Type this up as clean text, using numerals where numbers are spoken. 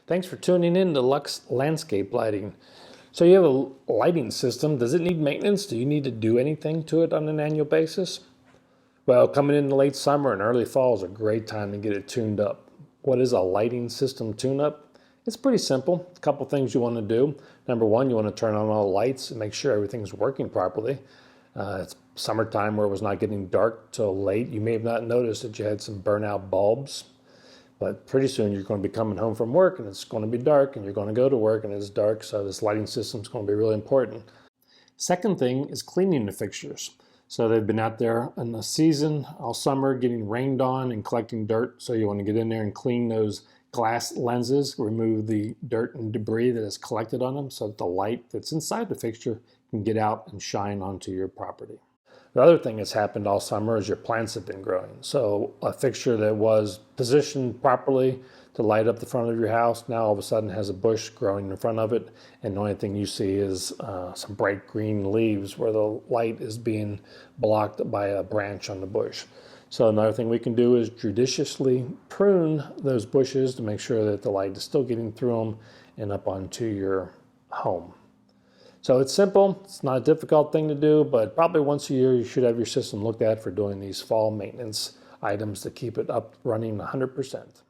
Thanks for tuning in to Lux Landscape Lighting. So you have a lighting system. Does it need maintenance? Do you need to do anything to it on an annual basis? Well, coming into late summer and early fall is a great time to get it tuned up. What is a lighting system tune-up? It's pretty simple. A couple things you want to do. Number one, you want to turn on all the lights and make sure everything's working properly. It's summertime where it was not getting dark till late. You may have not noticed that you had some burnout bulbs. But pretty soon you're going to be coming home from work and it's going to be dark, and you're going to go to work and it's dark, so this lighting system is going to be really important. Second thing is cleaning the fixtures. So they've been out there in the season all summer getting rained on and collecting dirt, so you want to get in there and clean those glass lenses, remove the dirt and debris that is collected on them so that the light that's inside the fixture can get out and shine onto your property. The other thing that's happened all summer is your plants have been growing. So a fixture that was positioned properly to light up the front of your house now all of a sudden has a bush growing in front of it, and the only thing you see is some bright green leaves where the light is being blocked by a branch on the bush. So another thing we can do is judiciously prune those bushes to make sure that the light is still getting through them and up onto your home. So it's simple, it's not a difficult thing to do, but probably once a year you should have your system looked at for doing these fall maintenance items to keep it up running 100%.